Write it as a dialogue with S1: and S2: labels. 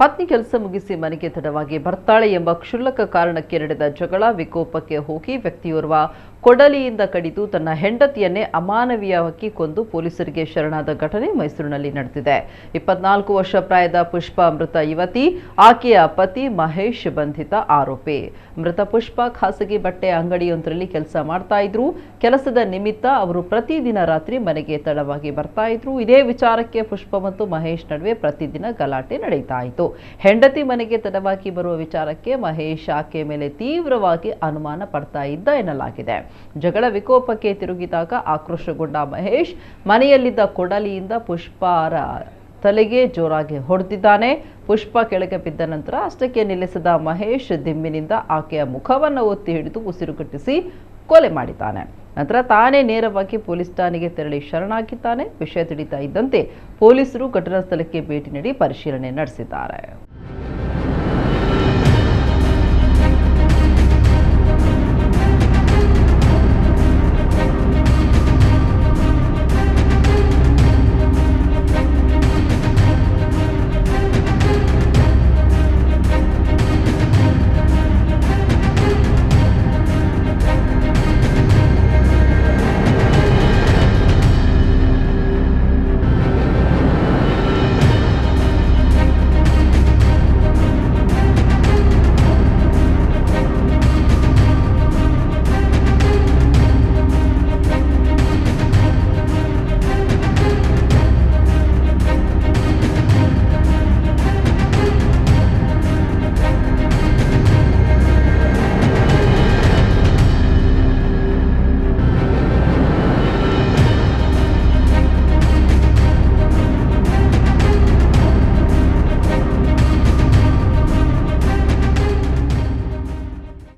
S1: ಪತ್ನಿ ಕೆಲಸ ಮುಗಿಸಿ ಮನೆಗೆ ತಡವಾಗಿ ಬರ್ತಾಳೆ ಎಂಬ ಕ್ಷುಲ್ಲಕ ಕಾರಣಕ್ಕೆ ನಡೆದ ಜಗಳ ವಿಕೋಪಕ್ಕೆ ಹೋಗಿ ವ್ಯಕ್ತಿಯೋರ್ವ ಕೊಡಲಿಯಿಂದ ಕಡಿದು ತನ್ನ ಹೆಂಡತಿಯನ್ನೇ ಅಮಾನವೀಯವಾಗಿ ಕೊಂದು ಪೊಲೀಸರಿಗೆ ಶರಣಾದ ಘಟನೆ ಮೈಸೂರಿನಲ್ಲಿ ನಡೆದಿದೆ. 24 ವರ್ಷ ಪ್ರಾಯದ ಪುಷ್ಪ ಮೃತ ಯುವತಿ, ಆಕೆಯ ಪತಿ ಮಹೇಶ್ ಬಂಧಿತ ಆರೋಪಿ. ಮೃತ ಪುಷ್ಪ ಖಾಸಗಿ ಬಟ್ಟೆ ಅಂಗಡಿಯೊಂದರಲ್ಲಿ ಕೆಲಸ ಮಾಡ್ತಾ ಇದ್ರು. ಕೆಲಸದ ನಿಮಿತ್ತ ಅವರು ಪ್ರತಿದಿನ ರಾತ್ರಿ ಮನೆಗೆ ತಡವಾಗಿ ಬರ್ತಾ ಇದ್ರು. ಇದೇ ವಿಚಾರಕ್ಕೆ ಪುಷ್ಪ ಮತ್ತು ಮಹೇಶ್ ನಡುವೆ ಪ್ರತಿದಿನ ಗಲಾಟೆ ನಡೀತಾ ಇತ್ತು. ಹೆಂಡತಿ ಮನೆಗೆ ತಡವಾಗಿ ಬರುವ ವಿಚಾರಕ್ಕೆ ಮಹೇಶ್ ಆಕೆ ಮೇಲೆ ತೀವ್ರವಾಗಿ ಅನುಮಾನ ಪಡ್ತಾ ಇದ್ದ ಎನ್ನಲಾಗಿದೆ. ಜಗಳ ವಿಕೋಪಕ್ಕೆ ತಿರುಗಿದಾಗ ಆಕ್ರೋಶಗೊಂಡ ಮಹೇಶ್ ಮನೆಯಲ್ಲಿದ್ದ ಕೊಡಲಿಯಿಂದ ಪುಷ್ಪರ ತಲೆಗೆ ಜೋರಾಗಿ ಹೊಡೆದಿದ್ದಾನೆ. ಪುಷ್ಪ ಕೆಳಗೆ ಬಿದ್ದ ನಂತರ ಅಷ್ಟಕ್ಕೆ ನಿಲ್ಲಿಸಿದ ಮಹೇಶ್ ದಿಮ್ಮಿನಿಂದ ಆಕೆಯ ಮುಖವನ್ನು ಒತ್ತಿ ಹಿಡಿದು ಉಸಿರುಗಟ್ಟಿಸಿ ಕೊಲೆ ಮಾಡಿದ್ದಾನೆ. ನಂತರ ತಾನೇ ನೇರವಾಗಿ ಪೊಲೀಸ್ ಠಾಣೆಗೆ ತೆರಳಿ ಶರಣಾಗಿದ್ದಾನೆ. ವಿಷಯ ತಿಳಿತಾ ಇದ್ದಂತೆ ಪೊಲೀಸರು ಘಟನಾ ಸ್ಥಳಕ್ಕೆ ಭೇಟಿ ನೀಡಿ ಪರಿಶೀಲನೆ ನಡೆಸಿದ್ದಾರೆ.